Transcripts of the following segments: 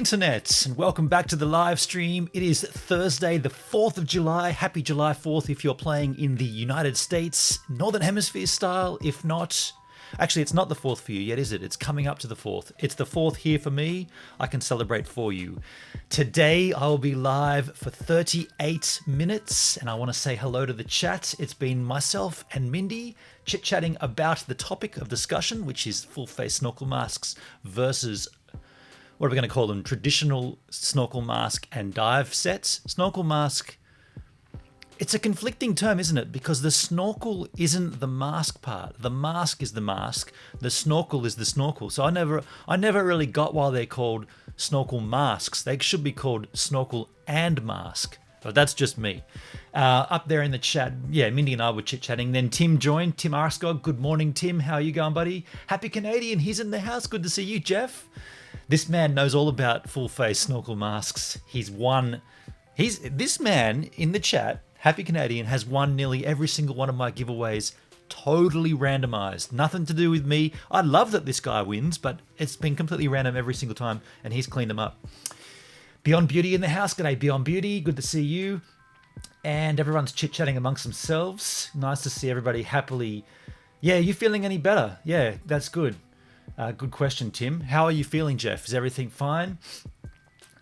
internet, and welcome back to the live stream. It is Thursday, the 4th of July. Happy July 4th if you're playing in the United States, Northern Hemisphere style. If not, actually, it's not the 4th for you yet, is it? It's coming up to the 4th. It's the 4th here for me. I can celebrate for you. Today, I will be live for 38 minutes, and I want to say hello to the chat. It's been myself and Mindy chit-chatting about the topic of discussion, which is full-face snorkel masks versus, what are we going to call them? Traditional snorkel mask and dive sets. Snorkel mask, it's a conflicting term, isn't it? Because the snorkel isn't the mask part. The mask is the mask. The snorkel is the snorkel. So I never really got why they're called snorkel masks. They should be called snorkel and mask. But that's just me. Up there in the chat, yeah, Mindy and I were chit-chatting. Then Tim joined. Tim Arscog. Good morning, Tim. How are you going, buddy? Happy Canadian. He's in the house. Good to see you, Jeff. This man knows all about full-face snorkel masks. This man in the chat, Happy Canadian, has won nearly every single one of my giveaways, totally randomized. Nothing to do with me. I love that this guy wins, but it's been completely random every single time, and he's cleaned them up. Beyond Beauty in the house. G'day, Beyond Beauty. Good to see you. And everyone's chit-chatting amongst themselves. Nice to see everybody happily. Yeah, you feeling any better? Yeah, that's good. Good question, Tim. How are you feeling, Jeff? Is everything fine?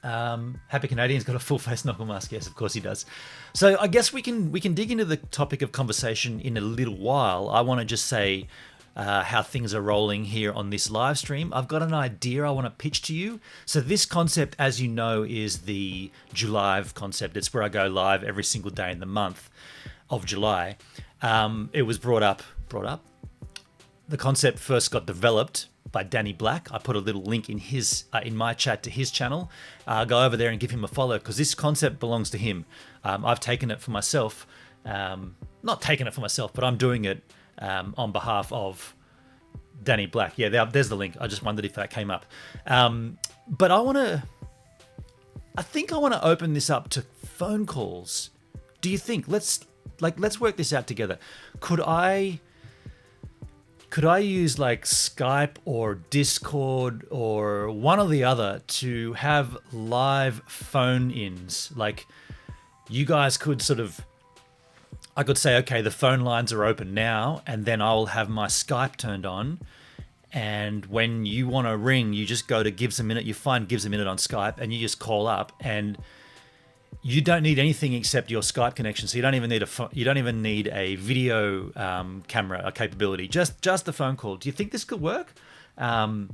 Happy Canadian's got a full-face snorkel mask. Yes, of course he does. So I guess we can dig into the topic of conversation in a little while. I want to just say how things are rolling here on this live stream. I've got an idea I want to pitch to you. So this concept, as you know, is the July concept. It's where I go live every single day in the month of July. It was brought up. The concept first got developed by Danny Black. I put a little link in his in my chat to his channel. Go over there and give him a follow because this concept belongs to him. I've taken it for myself. Not taken it for myself, but I'm doing it on behalf of Danny Black. Yeah, there's the link. I just wondered if that came up. But I think I want to open this up to phone calls. Do you think? Let's work this out together. Could I use like Skype or Discord or one or the other to have live phone-ins? Like you guys could I could say, okay, the phone lines are open now, and then I'll have my Skype turned on. And when you want to ring, you just go to Gives a Minute. You find Gives a Minute on Skype, and you just call up, and you don't need anything except your Skype connection. So you don't even need a video camera capability. Just the phone call. Do you think this could work? I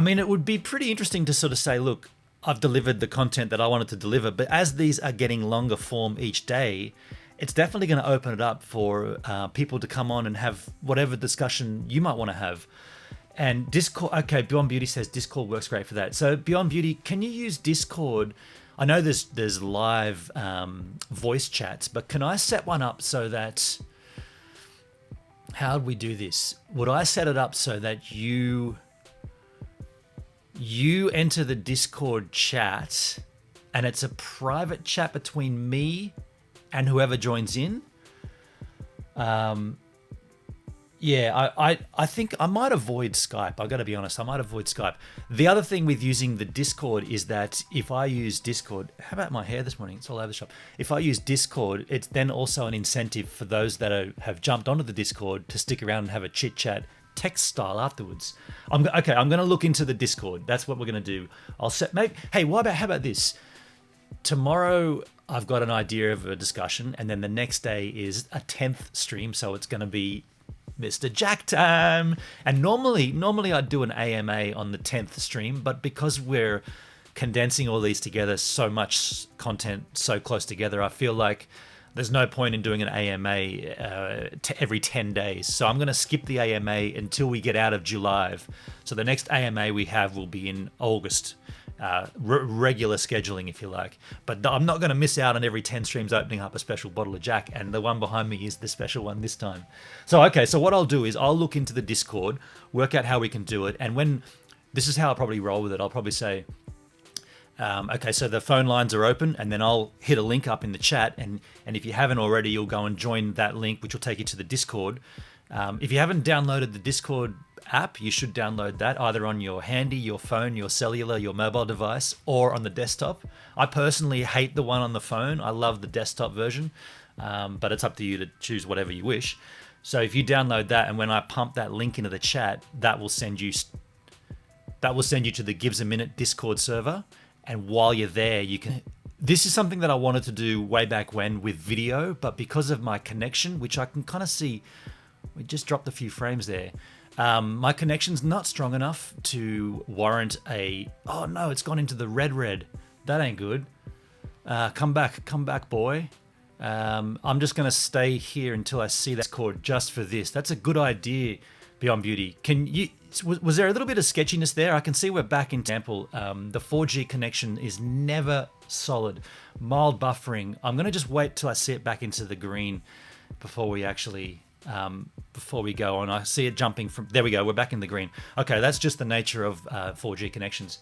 mean, it would be pretty interesting to sort of say, look, I've delivered the content that I wanted to deliver, but as these are getting longer form each day, it's definitely going to open it up for people to come on and have whatever discussion you might want to have. And Discord, okay, Beyond Beauty says Discord works great for that. So Beyond Beauty, can you use Discord? I know there's live voice chats, but can I set one up so that, how would we do this? Would I set it up so that you enter the Discord chat and it's a private chat between me and whoever joins in? Yeah, I think I might avoid Skype. I've got to be honest, I might avoid Skype. The other thing with using the Discord is that if I use Discord, how about my hair this morning? It's all over the shop. If I use Discord, it's then also an incentive for those that have jumped onto the Discord to stick around and have a chit chat text style afterwards. I'm going to look into the Discord. That's what we're going to do. I'll set, maybe, hey, how about this? Tomorrow I've got an idea of a discussion, and then the next day is a 10th stream, so it's going to be Mr. Jack time. And normally I'd do an AMA on the 10th stream, but because we're condensing all these together, so much content so close together, I feel like there's no point in doing an AMA every 10 days. So I'm going to skip the AMA until we get out of July. So the next AMA we have will be in August. Regular scheduling, if you like. But I'm not going to miss out on every 10 streams opening up a special bottle of Jack, and the one behind me is the special one this time. So what I'll do is I'll look into the Discord, work out how we can do it, and this is how I'll probably roll with it. I'll probably say, okay, so the phone lines are open, and then I'll hit a link up in the chat, and if you haven't already, you'll go and join that link, which will take you to the Discord. If you haven't downloaded the Discord app, you should download that either on your handy, your phone, your cellular, your mobile device, or on the desktop. I personally hate the one on the phone. I love the desktop version, but it's up to you to choose whatever you wish. So if you download that, and when I pump that link into the chat, that will send you to the Gives a Minute Discord server. And while you're there, you can... This is something that I wanted to do way back when with video, but because of my connection, which I can kind of see, we just dropped a few frames there. My connection's not strong enough to warrant a... Oh no, it's gone into the red. That ain't good. Come back, boy. I'm just going to stay here until I see that cord just for this. That's a good idea, Beyond Beauty. Was there a little bit of sketchiness there? I can see we're back in example. The 4G connection is never solid. Mild buffering. I'm going to just wait till I see it back into the green before we actually... before we go on. I see it jumping from... There we go. We're back in the green. Okay, that's just the nature of 4G connections.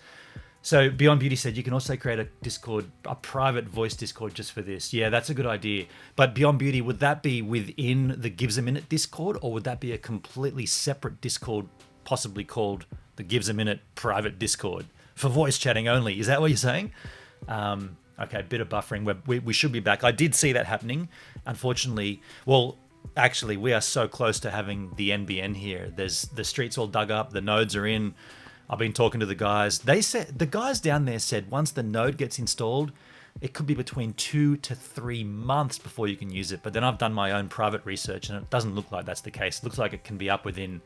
So Beyond Beauty said you can also create a Discord, a private voice Discord just for this. Yeah, that's a good idea. But Beyond Beauty, would that be within the Gives a Minute Discord, or would that be a completely separate Discord, possibly called the Gives a Minute Private Discord for voice chatting only? Is that what you're saying? Okay, bit of buffering. We should be back. I did see that happening. Unfortunately, well, actually, we are so close to having the NBN here. The streets all dug up. The nodes are in. I've been talking to the guys. The guys down there said once the node gets installed, it could be between 2 to 3 months before you can use it. But then I've done my own private research, and it doesn't look like that's the case. It looks like it can be up within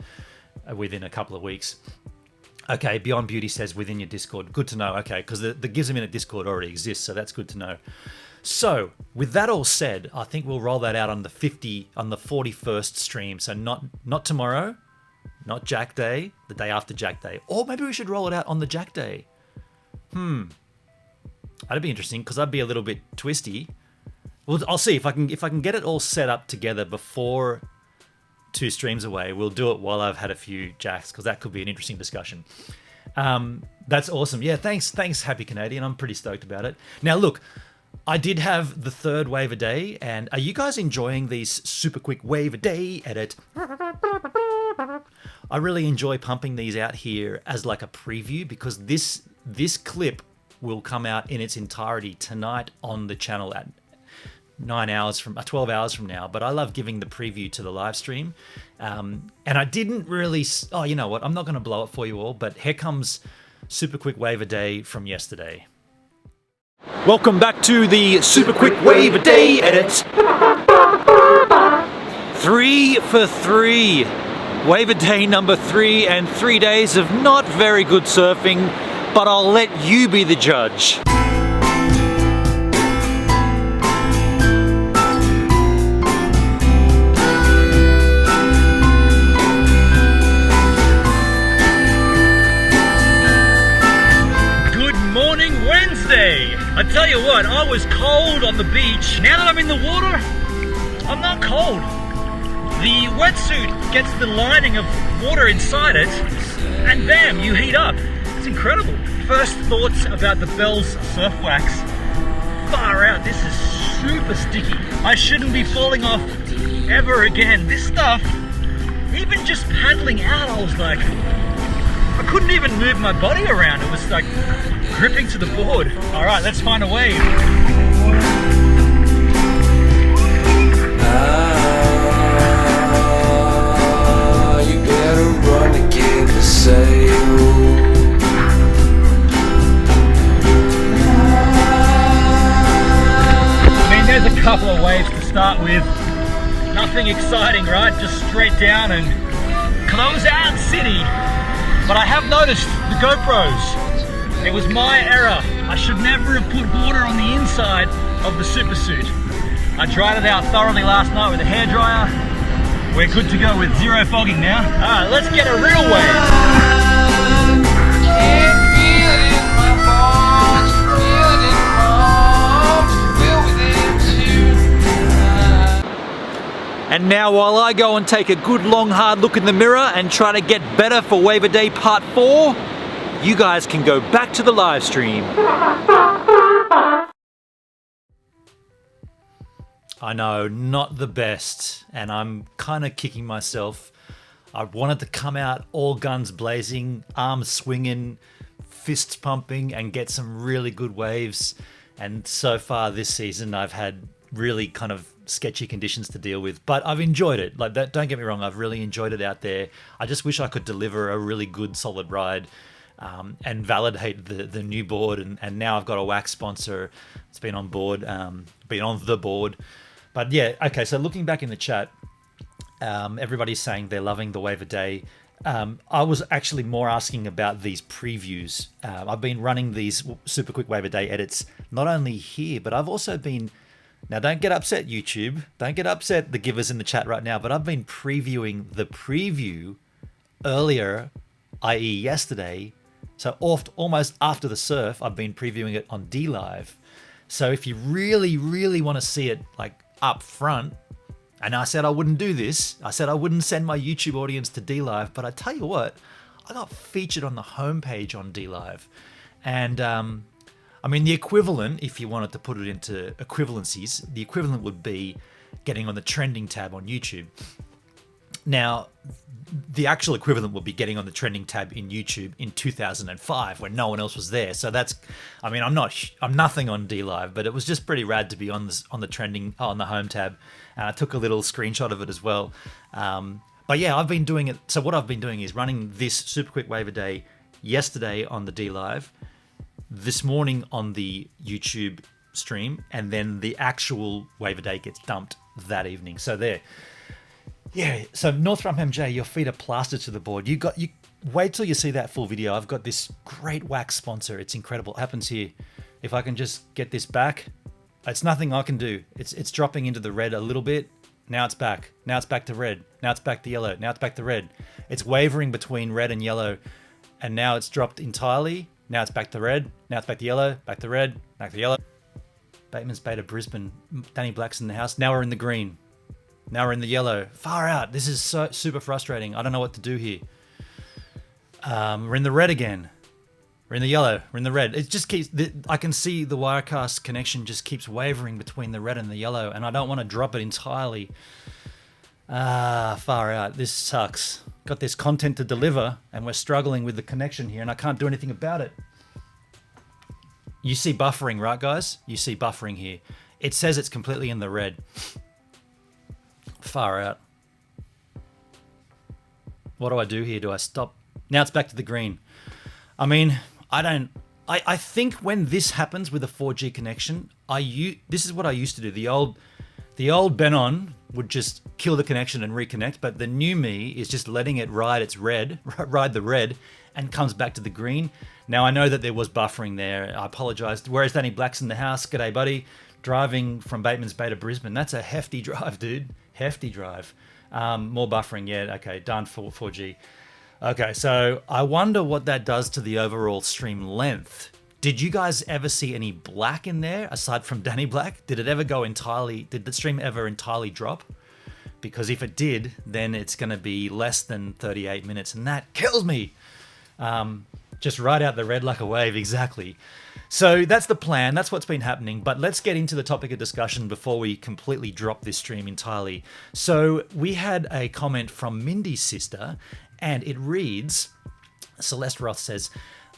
a couple of weeks. Okay, Beyond Beauty says within your Discord. Good to know. Okay, because the Gives a Minute Discord already exists, so that's good to know. So, with that all said, I think we'll roll that out on the 41st stream. So not tomorrow, not Jack Day, the day after Jack Day. Or maybe we should roll it out on the Jack Day. That'd be interesting, because I'd be a little bit twisty. Well, I'll see if I can get it all set up together before 2 streams away. We'll do it while I've had a few Jacks, because that could be an interesting discussion. That's awesome. Yeah, thanks, Happy Canadian. I'm pretty stoked about it. Now, look, I did have the 3rd wave a day, and are you guys enjoying these super quick wave a day edit? I really enjoy pumping these out here as like a preview, because this clip will come out in its entirety tonight on the channel at 12 hours from now. But I love giving the preview to the live stream. And I didn't really... Oh, you know what? I'm not going to blow it for you all, but here comes super quick wave a day from yesterday. Welcome back to the super quick wave a day edit. 3 for 3. Wave a day number 3, and 3 days of not very good surfing, but I'll let you be the judge. Good morning, Wednesday. I tell you what, I was cold on the beach. Now that I'm in the water, I'm not cold. The wetsuit gets the lining of water inside it, and bam, you heat up. It's incredible. First thoughts about the Bell's surf wax. Far out, this is super sticky. I shouldn't be falling off ever again. This stuff, even just paddling out, I was like, I couldn't even move my body around. It was like gripping to the board. All right, let's find a wave. You better run to get the sail. I mean, there's a couple of waves to start with. Nothing exciting, right? Just straight down and close out city. But I have noticed the GoPros. It was my error. I should never have put water on the inside of the super suit. I dried it out thoroughly last night with a hairdryer. We're good to go with 0 fogging now. Alright, let's get a real wave. And now while I go and take a good long hard look in the mirror and try to get better for Wave a Day Part 4, you guys can go back to the live stream. I know, not the best, and I'm kind of kicking myself. I wanted to come out all guns blazing, arms swinging, fists pumping, and get some really good waves. And so far this season, I've had really kind of sketchy conditions to deal with, but I've enjoyed it. Like, that, don't get me wrong, I've really enjoyed it out there. I just wish I could deliver a really good, solid ride. And validate the new board, and now I've got a wax sponsor. It's been on board, been on the board. But yeah, okay, so looking back in the chat, everybody's saying they're loving the wave a day. I was actually more asking about these previews. I've been running these super quick wave a day edits, not only here, but I've also been, now don't get upset YouTube, don't get upset the givers in the chat right now, but I've been previewing the preview earlier, i.e. yesterday. So almost after the surf, I've been previewing it on DLive. So if you really, really want to see it like up front, and I said I wouldn't do this, I said I wouldn't send my YouTube audience to DLive, but I tell you what, I got featured on the homepage on DLive. And I mean, the equivalent, if you wanted to put it into equivalencies, the equivalent would be getting on the trending tab on YouTube. Now, the actual equivalent would be getting on the trending tab in YouTube in 2005 when no one else was there. So that's, I mean, I'm nothing on DLive, but it was just pretty rad to be on the trending, on the home tab. And I took a little screenshot of it as well. But yeah, I've been doing it. So what I've been doing is running this super quick wave a day yesterday on the DLive, this morning on the YouTube stream, and then the actual wave a day gets dumped that evening. So there. Yeah, so North Rump MJ, your feet are plastered to the board. You wait till you see that full video. I've got this great wax sponsor. It's incredible. It happens here. If I can just get this back, it's nothing I can do. It's dropping into the red a little bit. Now it's back. Now it's back to red. Now it's back to yellow. Now it's back to red. It's wavering between red and yellow, and now it's dropped entirely. Now it's back to red. Now it's back to yellow. Back to red. Back to yellow. Bateman's Bay to Brisbane. Danny Black's in the house. Now we're in the green. Now we're in the yellow. Far out. This is so super frustrating. I don't know what to do here. We're in the red again. We're in the yellow. We're in the red. It just keeps... I can see the Wirecast connection just keeps wavering between the red and the yellow, and I don't want to drop it entirely. Far out. This sucks. Got this content to deliver, and we're struggling with the connection here, and I can't do anything about it. You see buffering, right, guys? You see buffering here. It says it's completely in the red. Far out. What do I do here? Do I stop? Now it's back to the green. I mean, I think when this happens with a 4G connection, this is what I used to do. The old Ben-On would just kill the connection and reconnect, but the new me is just letting it ride the red, and comes back to the green. Now I know that there was buffering there. I apologize. Whereas Danny Black's in the house. G'day, buddy. Driving from Bateman's Bay to Brisbane. That's a hefty drive, dude. Hefty drive. More buffering. Yeah, okay. Done for 4G. Okay, so I wonder what that does to the overall stream length. Did you guys ever see any black in there aside from Danny Black? Did the stream ever entirely drop? Because if it did, then it's going to be less than 38 minutes, and that kills me. Just right out the red like a wave, exactly. So that's the plan, that's what's been happening, but let's get into the topic of discussion before we completely drop this stream entirely. So we had a comment from Mindy's sister, and it reads, Celeste Roth says,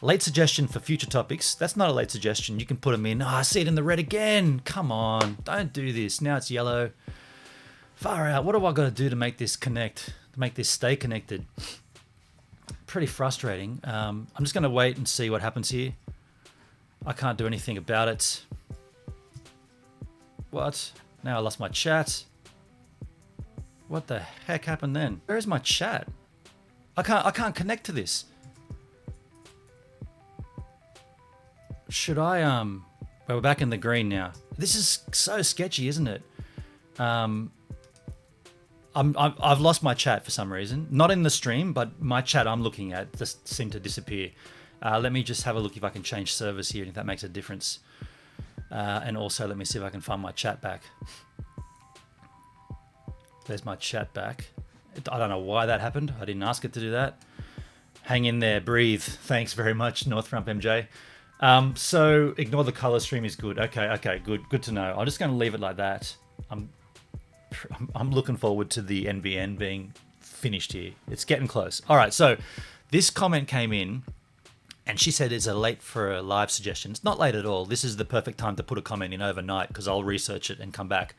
late suggestion for future topics. That's not a late suggestion, you can put them in. I see it in the red again, come on, don't do this, now it's yellow. Far out, what do I got to do to make this connect, to make this stay connected? Pretty frustrating. I'm just going to wait and see what happens here. I can't do anything about it. What? Now I lost my chat. What the heck happened then? Where is my chat? I can't connect to this. Should I well, we're back in the green now. This is so sketchy, isn't it? I've lost my chat for some reason. Not in the stream, but my chat I'm looking at just seemed to disappear. Let me just have a look if I can change servers here, if that makes a difference. And also let me see if I can find my chat back. There's my chat back. I don't know why that happened. I didn't ask it to do that. Hang in there, breathe. Thanks very much, North Rump MJ. So ignore the color stream is good. Okay, good to know. I'm just going to leave it like that. I'm looking forward to the NBN being finished here. It's getting close. All right, so this comment came in, and she said, "Is it late for a live suggestion?" It's not late at all. This is the perfect time to put a comment in overnight because I'll research it and come back.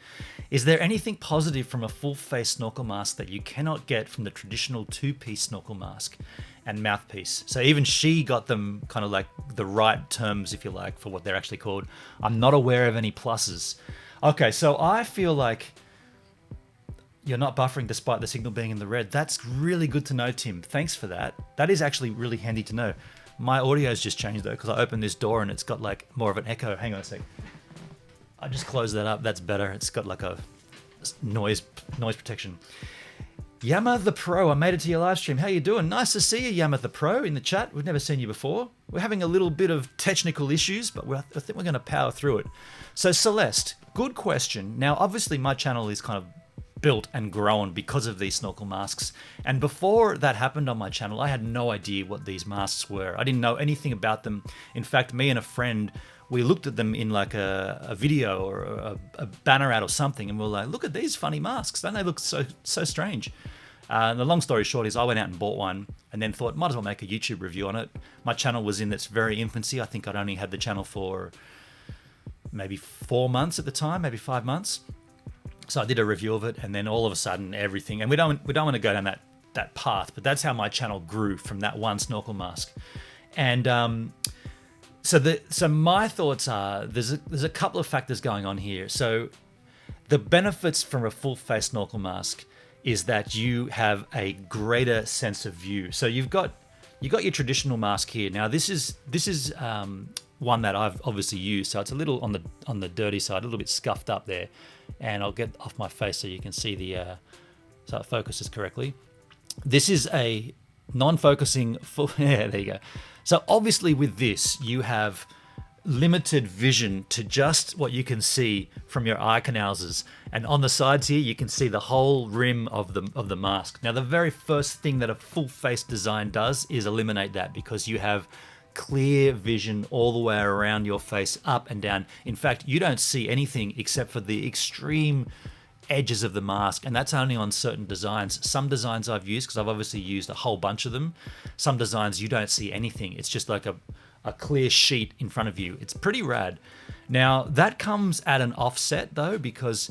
Is there anything positive from a full face snorkel mask that you cannot get from the traditional two-piece snorkel mask and mouthpiece? So even she got them kind of like the right terms, if you like, for what they're actually called. I'm not aware of any pluses. Okay, so I feel like you're not buffering despite the signal being in the red. That's really good to know, Tim. Thanks for that. That is actually really handy to know. My audio's just changed though, because I opened this door and it's got like more of an echo. Hang on a sec. I just closed that up. That's better. It's got like a noise protection. Yama the Pro, I made it to your live stream. How you doing? Nice to see you, Yama the Pro, in the chat. We've never seen you before. We're having a little bit of technical issues, but I think we're going to power through it. So Celeste, good question. Now, obviously my channel is kind of built and grown because of these snorkel masks. And before that happened on my channel, I had no idea what these masks were. I didn't know anything about them. In fact, me and a friend, we looked at them in like a video or a banner ad or something, and we were like, look at these funny masks. Don't they look so strange? And the long story short is I went out and bought one and then thought, might as well make a YouTube review on it. My channel was in its very infancy. I think I'd only had the channel for maybe 4 months at the time, maybe 5 months. So I did a review of it, and then all of a sudden everything, and we don't want to go down that path, but that's how my channel grew, from that one snorkel mask. And so my thoughts are there's a couple of factors going on here. So the benefits from a full face snorkel mask is that you have a greater sense of view. So you got your traditional mask here. Now this is one that I've obviously used, so it's a little on the dirty side, a little bit scuffed up there. And I'll get off my face so you can see so it focuses correctly. This is a non-focusing full, yeah, there you go. So obviously with this, you have limited vision to just what you can see from your eye canals. And on the sides here, you can see the whole rim of the mask. Now, the very first thing that a full face design does is eliminate that, because you have clear vision all the way around your face, up and down. In fact, you don't see anything except for the extreme edges of the mask, and that's only on certain designs. Some designs I've used, because I've obviously used a whole bunch of them, some designs you don't see anything. It's just like a clear sheet in front of you. It's pretty rad. Now, that comes at an offset though, because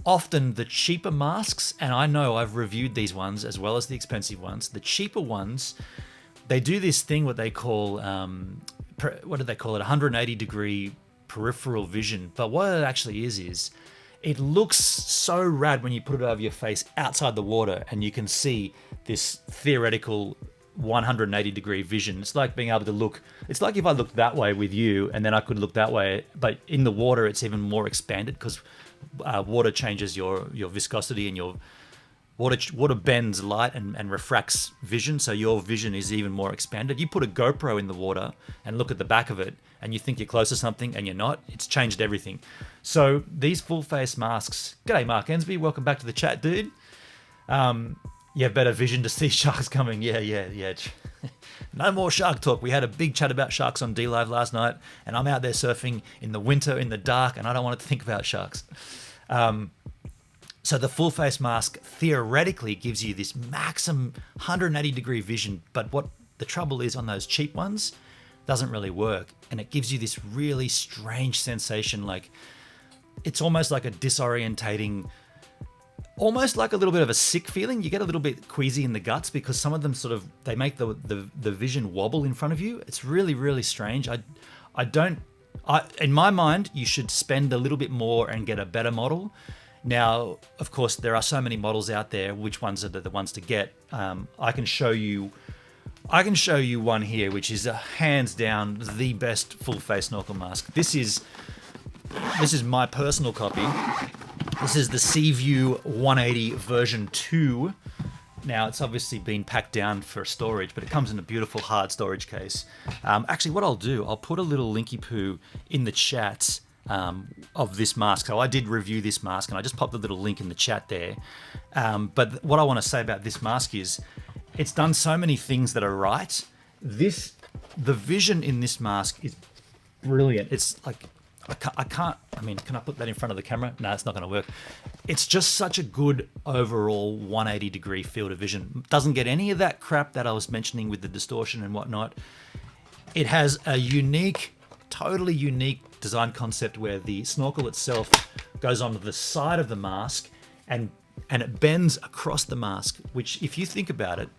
often the cheaper masks, and I know I've reviewed these ones as well as the expensive ones, the cheaper ones, they do this thing what they call, what do they call it? 180 degree peripheral vision. But what it actually is it looks so rad when you put it over your face outside the water and you can see this theoretical 180 degree vision. It's like being able to look, it's like if I looked that way with you and then I could look that way, but in the water it's even more expanded, because water changes your viscosity, and your water bends light and refracts vision, so your vision is even more expanded. You put a GoPro in the water and look at the back of it and you think you're close to something and you're not. It's changed everything. So these full face masks, g'day Mark Ensby, welcome back to the chat, dude. You have better vision to see sharks coming. Yeah. No more shark talk. We had a big chat about sharks on D-Live last night, and I'm out there surfing in the winter in the dark and I don't want to think about sharks. So the full face mask theoretically gives you this maximum 180 degree vision, but what the trouble is on those cheap ones, doesn't really work. And it gives you this really strange sensation, like it's almost like a disorientating, almost like a little bit of a sick feeling. You get a little bit queasy in the guts because some of them sort of, they make the vision wobble in front of you. It's really, really strange. In my mind, you should spend a little bit more and get a better model. Now, of course, there are so many models out there. Which ones are the ones to get? I can show you one here, which is hands down the best full face snorkel mask. This is my personal copy. This is the Seaview 180 version 2. Now, it's obviously been packed down for storage, but it comes in a beautiful hard storage case. Actually, what I'll do, I'll put a little linky poo in the chat of this mask. So I did review this mask and I just popped a little link in the chat there. But what I want to say about this mask is it's done so many things that are right. The vision in this mask is brilliant. It's like, I mean, can I put that in front of the camera? No, it's not going to work. It's just such a good overall 180 degree field of vision. Doesn't get any of that crap that I was mentioning with the distortion and whatnot. It has a unique, totally unique design concept where the snorkel itself goes onto the side of the mask and it bends across the mask, which if you think about it,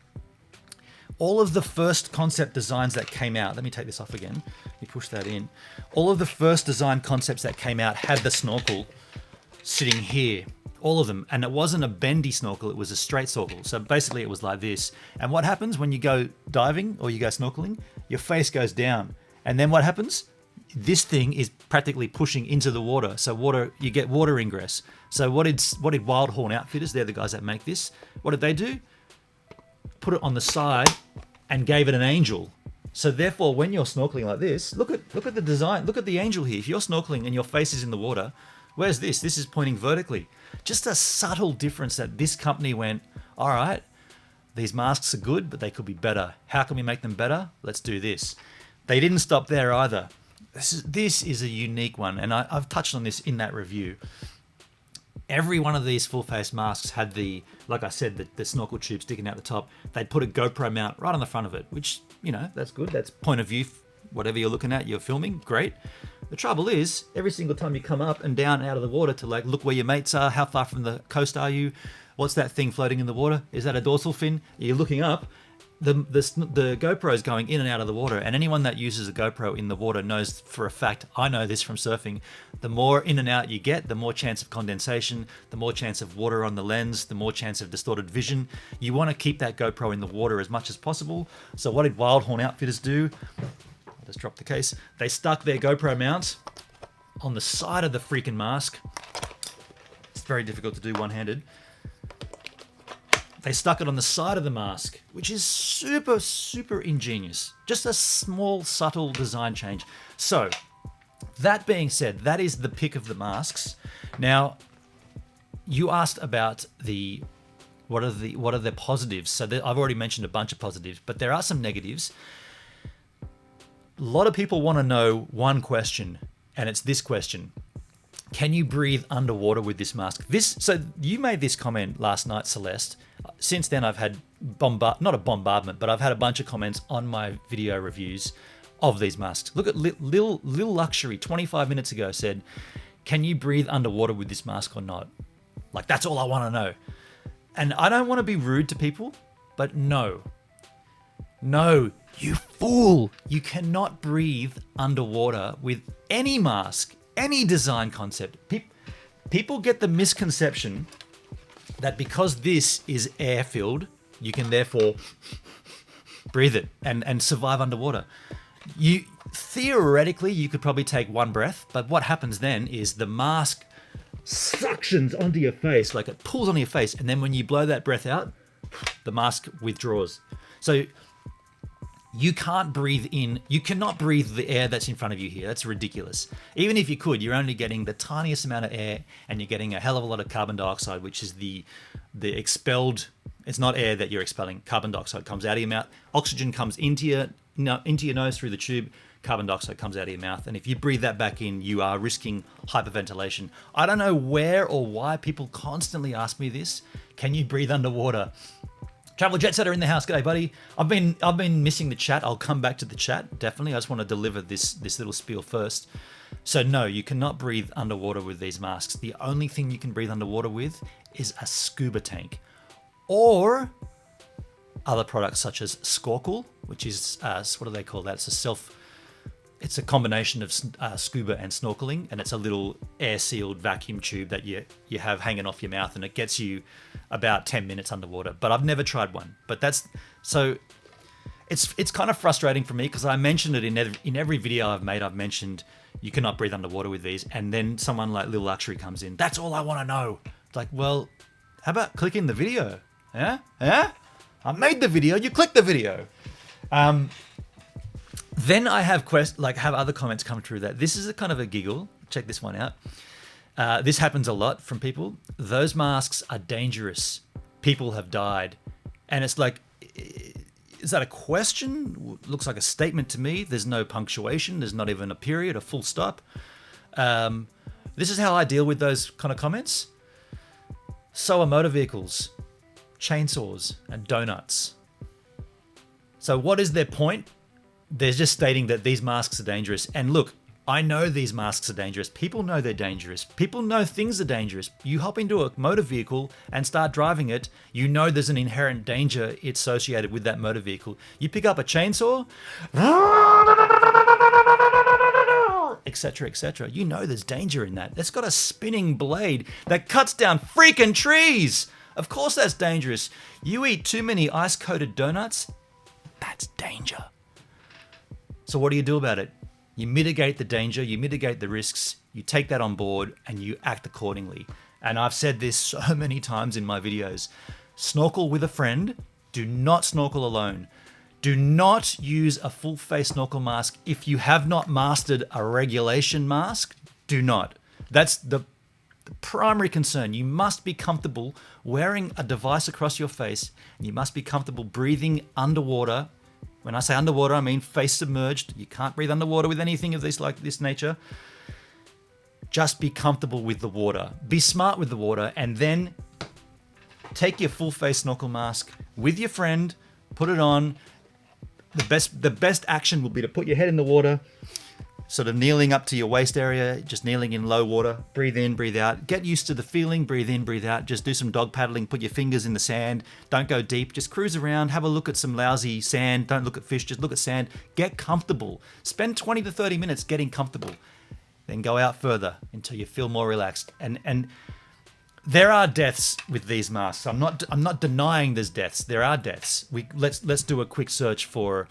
all of the first concept designs that came out, let me take this off again, you push that in. All of the first design concepts that came out had the snorkel sitting here, all of them. And it wasn't a bendy snorkel, it was a straight snorkel. So basically it was like this. And what happens when you go diving or you go snorkeling? Your face goes down. And then what happens? This thing is practically pushing into the water. So water, you get water ingress. So what did Wild Horn Outfitters, they're the guys that make this, what did they do? Put it on the side and gave it an angel. So therefore, when you're snorkeling like this, look at the design. Look at the angel here. If you're snorkeling and your face is in the water, where's this? This is pointing vertically. Just a subtle difference that this company went, all right, these masks are good, but they could be better. How can we make them better? Let's do this. They didn't stop there either. This is a unique one, and I've touched on this in that review. Every one of these full face masks had like I said, the snorkel tube sticking out the top. They'd put a GoPro mount right on the front of it, which, that's good. That's point of view, whatever you're looking at, you're filming, great. The trouble is, every single time you come up and down out of the water to look where your mates are, how far from the coast are you? What's that thing floating in the water? Is that a dorsal fin? You're looking up. The GoPro is going in and out of the water, and anyone that uses a GoPro in the water knows for a fact, I know this from surfing, the more in and out you get, the more chance of condensation, the more chance of water on the lens, the more chance of distorted vision. You want to keep that GoPro in the water as much as possible. So what did Wild Horn Outfitters do? I'll just drop the case. They stuck their GoPro mount on the side of the freaking mask. It's very difficult to do one-handed. They stuck it on the side of the mask, which is super, super ingenious. Just a small, subtle design change. So, that being said, that is the pick of the masks. Now, you asked about what are the positives. So I've already mentioned a bunch of positives, but there are some negatives. A lot of people want to know one question, and it's this question. Can you breathe underwater with this mask? So you made this comment last night, Celeste. Since then, I've had not a bombardment, but I've had a bunch of comments on my video reviews of these masks. Look at Lil Luxury 25 minutes ago said, can you breathe underwater with this mask or not? Like, that's all I want to know. And I don't want to be rude to people, but no, you fool. You cannot breathe underwater with any mask, any design concept. People get the misconception that because this is air-filled, you can therefore breathe it and survive underwater. Theoretically, you could probably take one breath, but what happens then is the mask suctions onto your face, like it pulls onto your face, and then when you blow that breath out, the mask withdraws. So you cannot breathe the air that's in front of you here. That's ridiculous. Even if you could, you're only getting the tiniest amount of air, and you're getting a hell of a lot of carbon dioxide, which is the expelled. It's not air that you're expelling. Carbon dioxide comes out of your mouth. Oxygen comes into your nose through the tube. Carbon dioxide comes out of your mouth. And if you breathe that back in, you are risking hyperventilation. I don't know where or why people constantly ask me this. Can you breathe underwater? Travel Jet Setter in the house. G'day, buddy. I've been missing the chat. I'll come back to the chat, definitely. I just want to deliver this little spiel first. So no, you cannot breathe underwater with these masks. The only thing you can breathe underwater with is a scuba tank, or other products such as Snorkel, which is what do they call that? It's a combination of scuba and snorkeling, and it's a little air-sealed vacuum tube that you have hanging off your mouth, and it gets you about 10 minutes underwater. But I've never tried one. But it's kind of frustrating for me, because I mentioned it in every video I've made. I've mentioned you cannot breathe underwater with these, and then someone like Lil Luxury comes in. That's all I want to know. It's like, well, how about clicking the video? Yeah? I made the video. You click the video. Then I have other comments come through that this is a kind of a giggle. Check this one out. This happens a lot from people. Those masks are dangerous. People have died. And it's like, is that a question? Looks like a statement to me. There's no punctuation. There's not even a period, a full stop. This is how I deal with those kind of comments. So are motor vehicles, chainsaws, and donuts. So what is their point? They're just stating that these masks are dangerous. And look, I know these masks are dangerous. People know they're dangerous. People know things are dangerous. You hop into a motor vehicle and start driving it, you know there's an inherent danger associated with that motor vehicle. You pick up a chainsaw, etc., etc. You know there's danger in that. It's got a spinning blade that cuts down freaking trees. Of course that's dangerous. You eat too many ice-coated donuts, that's danger. So what do you do about it? You mitigate the danger, you mitigate the risks, you take that on board and you act accordingly. And I've said this so many times in my videos. Snorkel with a friend. Do not snorkel alone. Do not use a full face snorkel mask if you have not mastered a regulation mask. Do not. That's the primary concern. You must be comfortable wearing a device across your face, and you must be comfortable breathing underwater. When I say underwater, I mean face submerged. You can't breathe underwater with anything of this like this nature. Just be comfortable with the water. Be smart with the water, and then take your full face snorkel mask with your friend, put it on. The best action will be to put your head in the water, sort of kneeling up to your waist area, just kneeling in low water. Breathe in, breathe out. Get used to the feeling. Breathe in, breathe out. Just do some dog paddling. Put your fingers in the sand. Don't go deep. Just cruise around. Have a look at some lousy sand. Don't look at fish. Just look at sand. Get comfortable. Spend 20 to 30 minutes getting comfortable. Then go out further until you feel more relaxed. And there are deaths with these masks. I'm not denying there's deaths. There are deaths. Let's do a quick search for.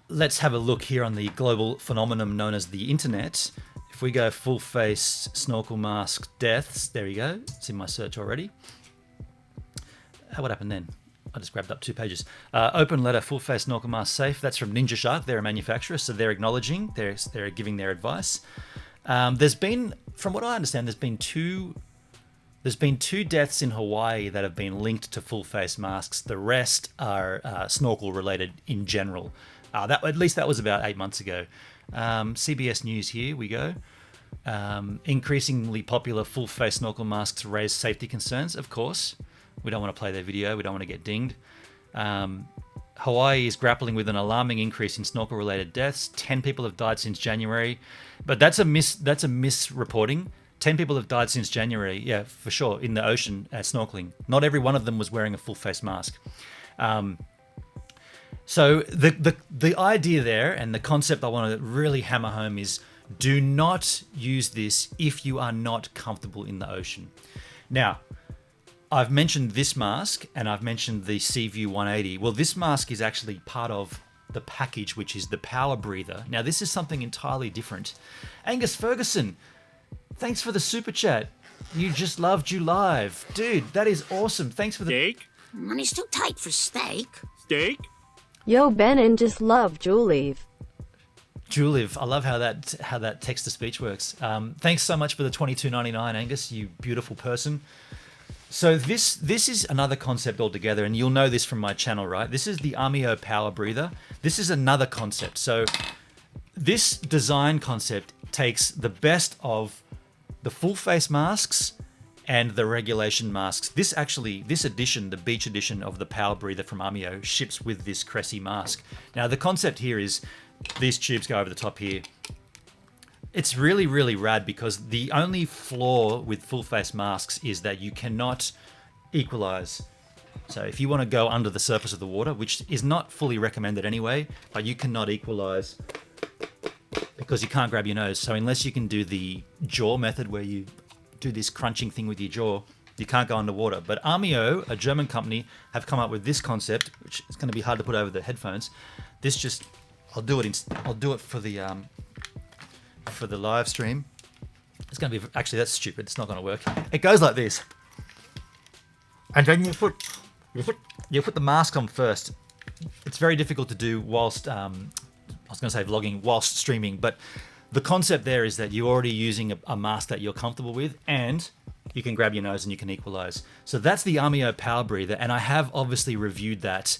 Let's have a look here on the global phenomenon known as the internet. If we go full face snorkel mask deaths, there you go. It's in my search already. What happened then? I just grabbed up 2 pages. Open letter, full face snorkel mask safe. That's from Ninja Shark. They're a manufacturer, so they're acknowledging. They're giving their advice. There's been, from what I understand, there's been two deaths in Hawaii that have been linked to full face masks. The rest are snorkel related in general. At least that was about 8 months ago. CBS News, here we go. Increasingly popular full face snorkel masks raise safety concerns. Of course, we don't want to play their video. We don't want to get dinged. Hawaii is grappling with an alarming increase in snorkel-related deaths. 10 people have died since January, but that's a misreporting. 10 people have died since January, yeah, for sure, in the ocean snorkeling. Not every one of them was wearing a full face mask. So the idea there and the concept I want to really hammer home is do not use this if you are not comfortable in the ocean. Now, I've mentioned this mask and I've mentioned the Seaview 180. Well, this mask is actually part of the package, which is the Power Breather. Now, this is something entirely different. Angus Ferguson, thanks for the super chat. You just loved you live. Dude, that is awesome. Thanks for the... Steak? Money's too tight for steak. Steak? Yo, Ben and just love Julieve. Julieve, I love how that text to speech works. Thanks so much for the $22.99, Angus, you beautiful person. So this is another concept altogether, and you'll know this from my channel, right? This is the Amio Power Breather. This is another concept. So this design concept takes the best of the full face masks and the regulation masks. This edition, the beach edition of the Power Breather from Amio, ships with this Cressy mask. Now the concept here is these tubes go over the top here. It's really, really rad because the only flaw with full face masks is that you cannot equalize. So if you want to go under the surface of the water, which is not fully recommended anyway, but you cannot equalize because you can't grab your nose. So unless you can do the jaw method where you do this crunching thing with your jaw, you can't go underwater. But Amio, a German company, have come up with this concept, which is going to be hard to put over the headphones. This just, I'll do it for the live stream. It's going to be, actually that's stupid, it's not going to work. It goes like this. And then you put the mask on first. It's very difficult to do whilst, I was going to say vlogging, whilst streaming, but the concept there is that you're already using a mask that you're comfortable with, and you can grab your nose and you can equalize. So that's the Armio Power Breather, and I have obviously reviewed that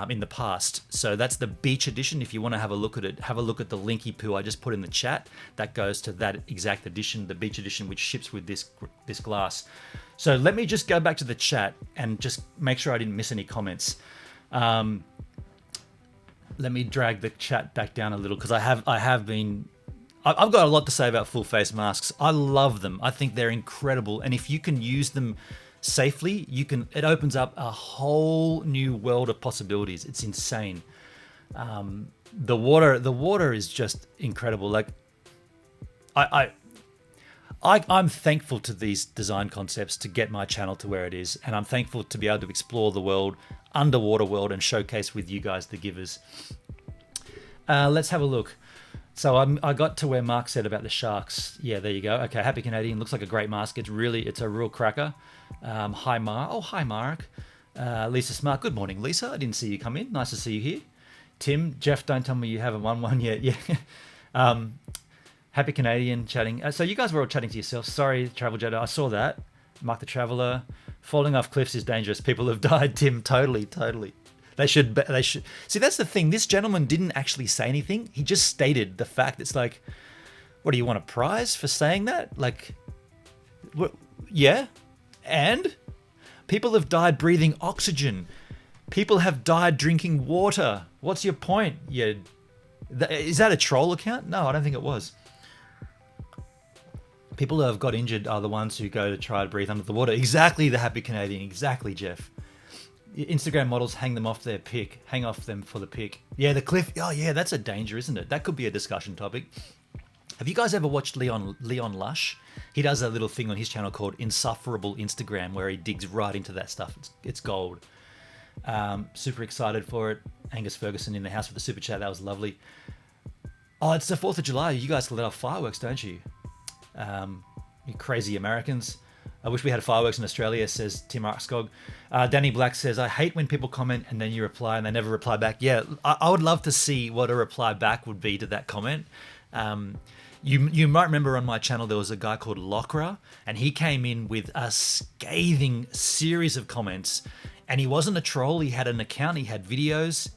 in the past. So that's the beach edition. If you want to have a look at it, have a look at the linky poo I just put in the chat. That goes to that exact edition, the beach edition, which ships with this glass. So let me just go back to the chat and just make sure I didn't miss any comments. Let me drag the chat back down a little because I've got a lot to say about full face masks. I love them. I think they're incredible. And if you can use them safely, it opens up a whole new world of possibilities. It's insane. The water is just incredible. Like I'm thankful to these design concepts to get my channel to where it is. And I'm thankful to be able to explore the world, underwater world, and showcase with you guys, the givers. Let's have a look. So I got to where Mark said about the sharks. Yeah, there you go. Okay, Happy Canadian. Looks like a great mask. It's a real cracker. Hi, Mark. Oh, hi, Mark. Lisa Smart. Good morning, Lisa. I didn't see you come in. Nice to see you here. Tim, Jeff, don't tell me you haven't won one yet. Yeah. Happy Canadian chatting. So you guys were all chatting to yourself. Sorry, Travel Jedi. I saw that. Mark the Traveler. Falling off cliffs is dangerous. People have died, Tim. Totally. They should see. That's the thing. This gentleman didn't actually say anything. He just stated the fact. It's like, what do you want a prize for saying that? Like, what? Yeah, and people have died breathing oxygen. People have died drinking water. What's your point? Yeah, is that a troll account? No, I don't think it was. People who have got injured are the ones who go to try to breathe under the water. Exactly, the Happy Canadian. Exactly, Jeff. Instagram models hang them off their pic. Hang off them for the pic. Yeah, the cliff. Oh, yeah, that's a danger, isn't it? That could be a discussion topic. Have you guys ever watched Leon Lush? He does a little thing on his channel called Insufferable Instagram, where he digs right into that stuff. It's gold. Super excited for it. Angus Ferguson in the house with the super chat. That was lovely. Oh, it's the 4th of July. You guys let off fireworks, don't you? You crazy Americans. I wish we had fireworks in Australia, says Tim Arskog. Danny Black says, I hate when people comment and then you reply and they never reply back. Yeah, I would love to see what a reply back would be to that comment. You might remember on my channel there was a guy called Lockra, and he came in with a scathing series of comments. And he wasn't a troll. He had an account. He had videos.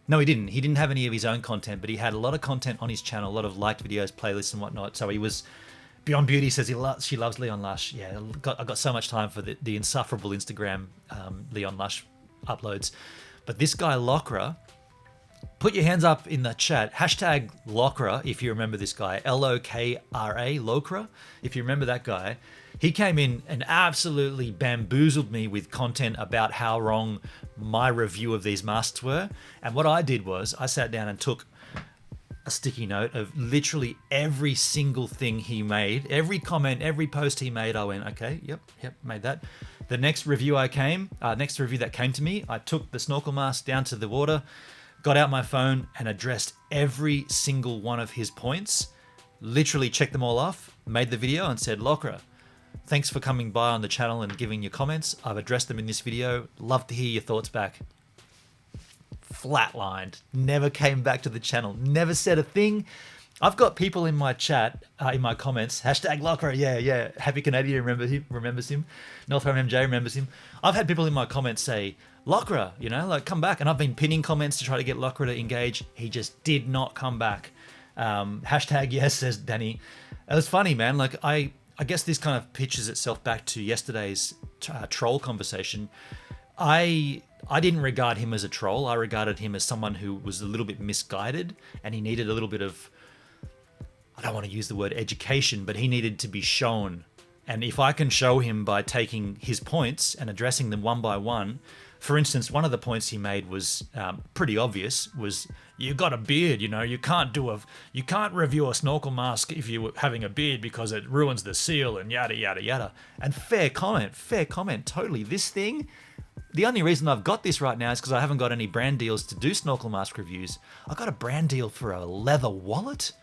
No, he didn't. He didn't have any of his own content, but he had a lot of content on his channel, a lot of liked videos, playlists and whatnot. So he was... Beyond Beauty says she loves Leon Lush. Yeah, I got so much time for the insufferable Instagram Leon Lush uploads. But this guy Lockra, put your hands up in the chat. Hashtag Lockra if you remember this guy. L-O-K-R-A, Lockra. If you remember that guy. He came in and absolutely bamboozled me with content about how wrong my review of these masks were. And what I did was I sat down and took a sticky note of literally every single thing he made, every comment, every post he made. I went, okay, yep, made that. The next review that came to me, I took the snorkel mask down to the water, got out my phone and addressed every single one of his points, literally checked them all off, made the video and said, Lockra, thanks for coming by on the channel and giving your comments. I've addressed them in this video. Love to hear your thoughts back. Flatlined, never came back to the channel, never said a thing. I've got people in my chat, in my comments, hashtag Lockra, yeah, Happy Canadian remembers him, Northram MJ remembers him. I've had people in my comments say, Lockra, like come back, and I've been pinning comments to try to get Lockra to engage. He just did not come back. Hashtag yes, says Danny. It was funny, man. Like I guess this kind of pitches itself back to yesterday's troll conversation. I didn't regard him as a troll. I regarded him as someone who was a little bit misguided, and he needed a little bit of, I don't want to use the word education, but he needed to be shown. And if I can show him by taking his points and addressing them one by one, for instance, one of the points he made was pretty obvious, was you got a beard, you can't review a snorkel mask if you're having a beard because it ruins the seal and yada, yada, yada. And fair comment, totally. This thing, the only reason I've got this right now is because I haven't got any brand deals to do snorkel mask reviews. I got a brand deal for a leather wallet.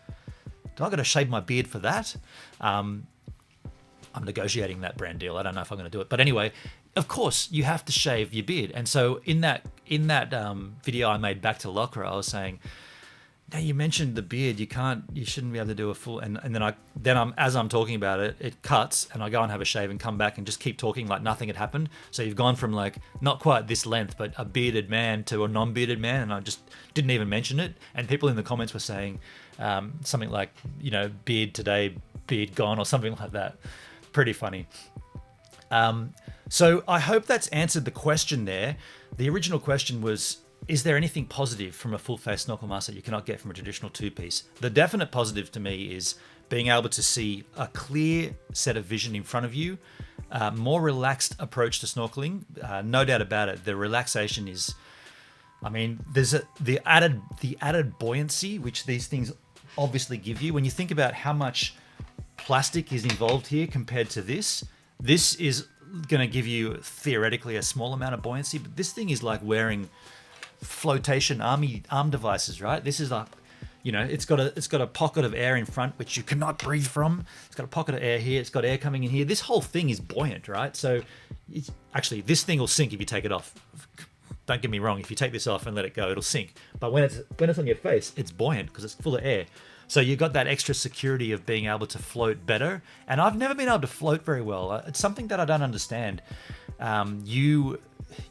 Do I got to shave my beard for that? I'm negotiating that brand deal. I don't know if I'm going to do it. But anyway, of course, you have to shave your beard. And so in that video I made back to Lockra, I was saying, Now you mentioned the beard. You shouldn't be able to do a full. And then as I'm talking about it, it cuts, and I go and have a shave and come back and just keep talking like nothing had happened. So you've gone from like not quite this length, but a bearded man to a non-bearded man, and I just didn't even mention it. And people in the comments were saying something like, beard today, beard gone, or something like that. Pretty funny. So I hope that's answered the question there. The original question was, is there anything positive from a full-face snorkel mask that you cannot get from a traditional two-piece? The definite positive to me is being able to see a clear set of vision in front of you, more relaxed approach to snorkeling. No doubt about it. The relaxation is, there's the added buoyancy which these things obviously give you. When you think about how much plastic is involved here compared to this is going to give you theoretically a small amount of buoyancy, but this thing is like wearing flotation arm devices, right? This is like, it's got a pocket of air in front which you cannot breathe from. It's got a pocket of air here. It's got air coming in here. This whole thing is buoyant, right? So this thing will sink if you take it off. Don't get me wrong. If you take this off and let it go, it'll sink. But when it's on your face, it's buoyant because it's full of air. So you've got that extra security of being able to float better. And I've never been able to float very well. It's something that I don't understand. You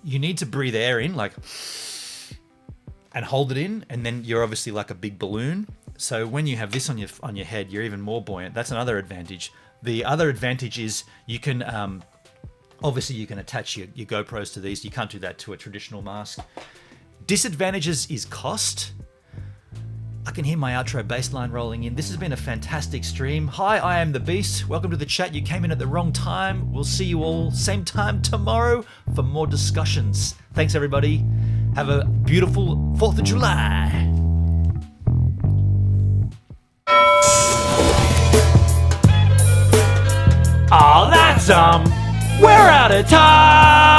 need to breathe air in, like, and hold it in, and then you're obviously like a big balloon. So when you have this on your head, you're even more buoyant. That's another advantage. The other advantage is you can obviously you can attach your GoPros to these. You can't do that to a traditional mask. Disadvantages is cost. I can hear my outro bass line rolling in. This has been a fantastic stream. Hi, I am the Beast. Welcome to the chat. You came in at the wrong time. We'll see you all same time tomorrow for more discussions. Thanks, everybody. Have a beautiful 4th of July. Oh, that's we're out of time.